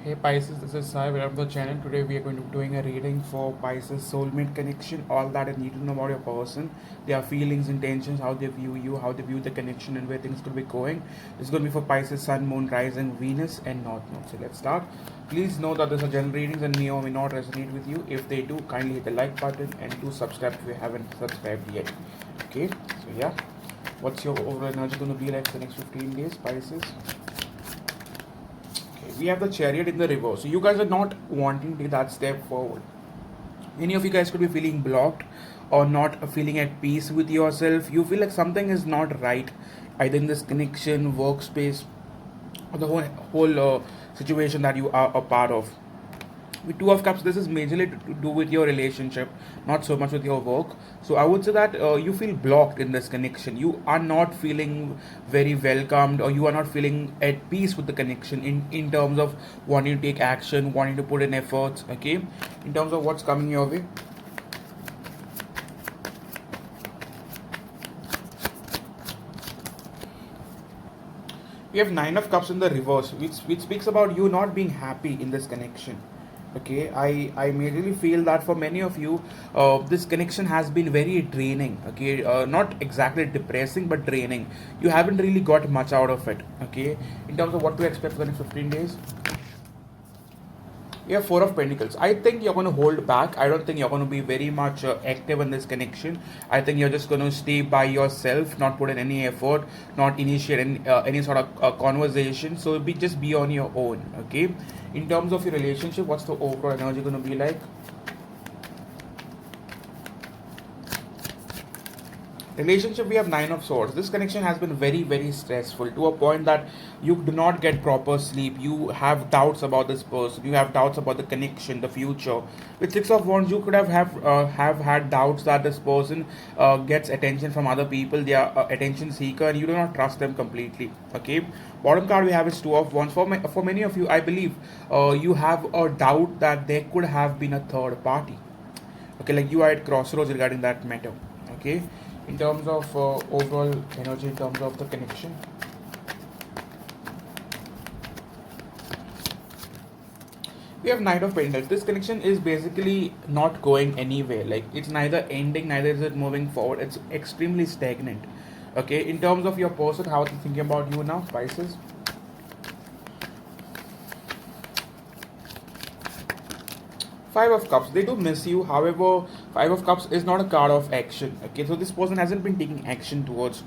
Hey Pisces, this is Sai. Welcome to the channel. Today we are going to be doing a reading for Pisces soulmate connection. All that I need to know about your person, their feelings, intentions, how they view you, how they view the connection, and where things could be going. This is going to be for Pisces, Sun, Moon, Rising, Venus, and North Node. So let's start. Please know that these are general readings and may or may not resonate with you. If they do, kindly hit the like button and do subscribe if you haven't subscribed yet. Okay, so yeah, what's your overall energy going to be like for the next 15 days, Pisces? We have the Chariot in the reverse. So you guys are not wanting to take that step forward. Many of you guys could be feeling blocked or not feeling at peace with yourself. You feel like something is not right, either in this connection, workspace, or the whole situation that you are a part of. With Two of Cups, this is majorly to do with your relationship, not so much with your work. So I would say that you feel blocked in this connection. You are not feeling very welcomed, or you are not feeling at peace with the connection in terms of wanting to take action, wanting to put in efforts. Okay, in terms of what's coming your way. We have Nine of Cups in the reverse, which speaks about you not being happy in this connection. Okay, I majorly feel that for many of you, this connection has been very draining. Okay, not exactly depressing but draining. You haven't really got much out of it. Okay, in terms of what to expect for the next 15 days. You have Four of Pentacles. I think you're going to hold back. I don't think you're going to be very much active in this connection. I think you're just going to stay by yourself, not put in any effort, not initiate any sort of conversation. So just be on your own. Okay. In terms of your relationship, what's the overall energy going to be like? Relationship, we have Nine of Swords. This connection has been very stressful, to a point that you do not get proper sleep. You have doubts about this person. You have doubts about the connection, the future. With Six of Wands, you could have had doubts that this person gets attention from other people. They are attention seeker, and you do not trust them completely. Okay. Bottom card we have is Two of Wands. For many of you, I believe you have a doubt that there could have been a third party. Okay, like you are at crossroads regarding that matter. Okay, in terms of overall energy, in terms of the connection, we have Knight of Pentacles. This connection is basically not going anywhere. Like, it's neither ending, neither is it moving forward. It's extremely stagnant. Okay, in terms of your person, how are they thinking about you now, Pisces? Five of Cups, they do miss you. However, Five of Cups is not a card of action. Okay, so this person hasn't been taking action towards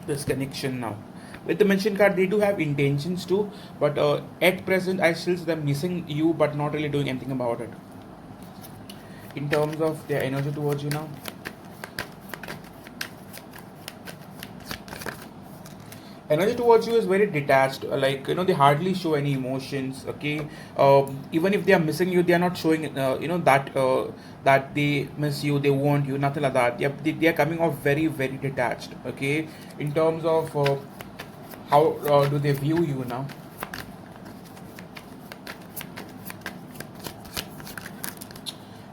this connection now. With the mention card, they do have intentions too, but at present, I still see them missing you, but not really doing anything about it. In terms of their energy towards you now, energy towards you is very detached. Like, they hardly show any emotions. Okay, even if they are missing you, they are not showing that they miss you, they want you, nothing like that. They are coming off very detached. Okay, in terms of how do they view you now?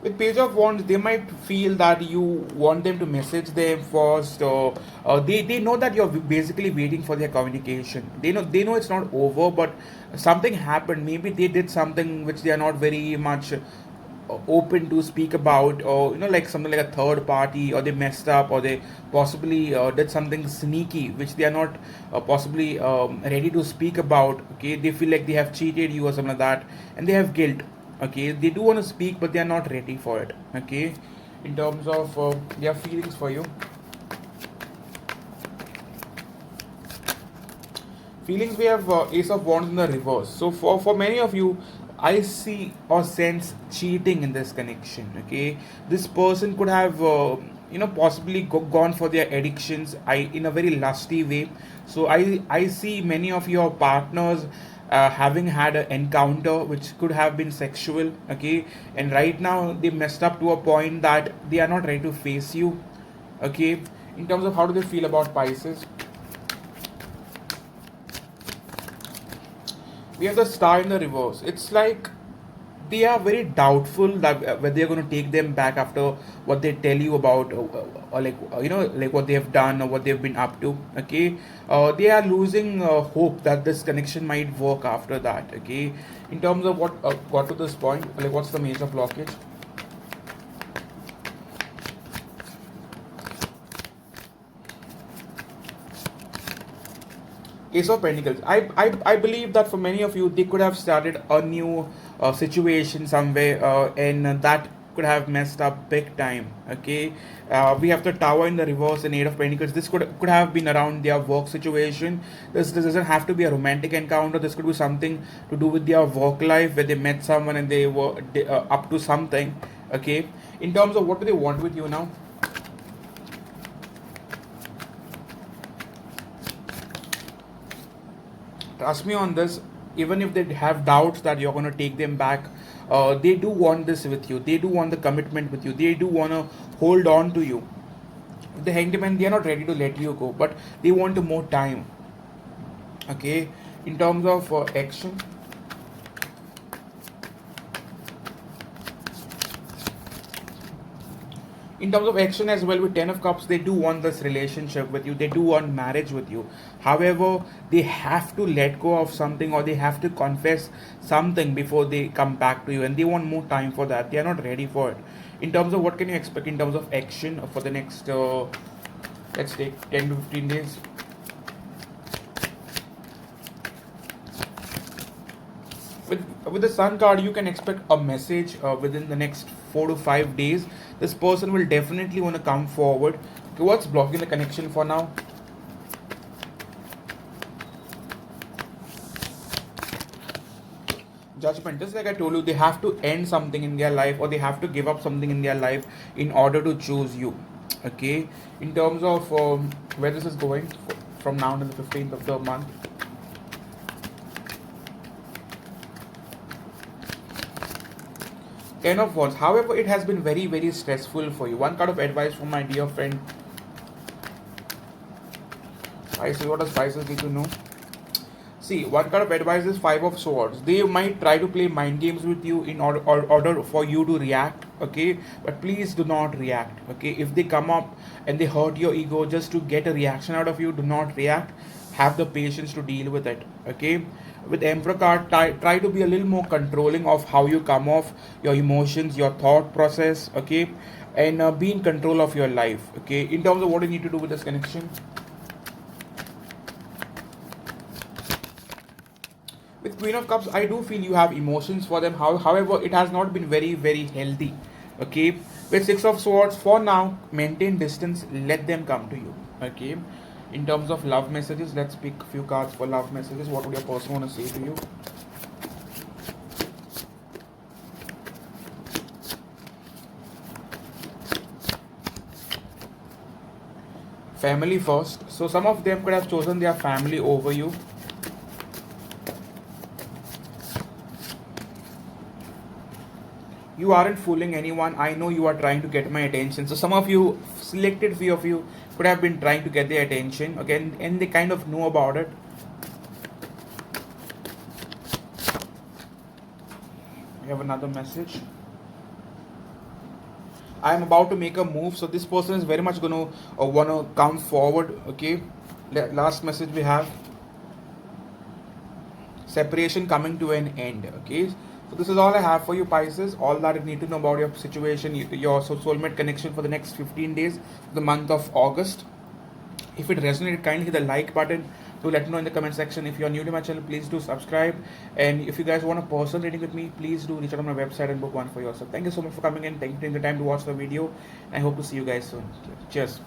With Page of Wands, they might feel that you want them to message them first, or they know that you're basically waiting for their communication. They know it's not over, but something happened. Maybe they did something which they are not very much open to speak about, or like something like a third party, or they messed up, or they possibly did something sneaky which they are not possibly ready to speak about. Okay, they feel like they have cheated you or something like that, and they have guilt. Okay, they do want to speak, but they are not ready for it. Okay, in terms of their feelings for you. Feelings, we have Ace of Wands in the reverse. So for many of you, I see or sense cheating in this connection. Okay, this person could have possibly gone for their addictions, in a very lusty way. So I see many of your partners having had an encounter which could have been sexual. Okay, and right now they messed up to a point that they are not ready to face you. Okay, in terms of how do they feel about Pisces. We have the Star in the reverse. It's like they are very doubtful that whether you're going to take them back after what they tell you about, or like like what they have done or what they've been up to. Okay, they are losing hope that this connection might work after that. Okay, in terms of what got to this point, like what's the major blockage? Ace of Pentacles. I believe that for many of you, they could have started a new situation somewhere, and that could have messed up big time. Okay, we have the Tower in the reverse and Eight of Pentacles. This could have been around their work situation. This doesn't have to be a romantic encounter. This could be something to do with their work life where they met someone and they were up to something. Okay, in terms of what do they want with you now? Trust me on this. Even if they have doubts that you're going to take them back, they do want this with you. They do want the commitment with you. They do want to hold on to you. The Hangman, they are not ready to let you go, but they want more time. Okay, in terms of action, in terms of action as well, with Ten of Cups, they do want this relationship with you. They do want marriage with you. However, they have to let go of something, or they have to confess something before they come back to you, and they want more time for that. They are not ready for it. In terms of what can you expect in terms of action for the next let's take 10 to 15 days. With the Sun card, you can expect a message within the next 4 to 5 days. This person will definitely want to come forward. Okay, what's blocking the connection for now? Judgment. Just like I told you, they have to end something in their life, or they have to give up something in their life in order to choose you. Okay, in terms of where this is going from now to the 15th of the month. Ten of Wands. However, it has been very, very stressful for you. One card of advice from my dear friend Pisces. What does Pisces need to know? See, one card of advice is Five of Swords. They might try to play mind games with you in order for you to react. Okay, but please do not react. Okay, if they come up and they hurt your ego just to get a reaction out of you, do not react. Have the patience to deal with it. Okay, with Emperor card, try to be a little more controlling of how you come off, your emotions, your thought process. Okay, and be in control of your life. Okay, in terms of what you need to do with this connection. With Queen of Cups, I do feel you have emotions for them. However, it has not been very, very healthy. Okay, with Six of Swords, for now, maintain distance. Let them come to you. Okay, in terms of love messages, let's pick a few cards for love messages. What would your person want to say to you? Family first. So some of them could have chosen their family over you. You aren't fooling anyone. I know you are trying to get my attention. So some of you, selected few of you, could have been trying to get their attention. Okay, and they kind of know about it. We have another message. I am about to make a move, so this person is very much going to want to come forward. Okay, last message we have: separation coming to an end. Okay, so this is all I have for you, Pisces. All that you need to know about your situation, your soulmate connection for the next 15 days, the month of August. If it resonated, kindly hit the like button. Do let me know in the comment section. If you are new to my channel, please do subscribe. And if you guys want a personal reading with me, please do reach out on my website and book one for yourself. Thank you so much for coming in. Thank you for taking the time to watch the video. I hope to see you guys soon. Cheers.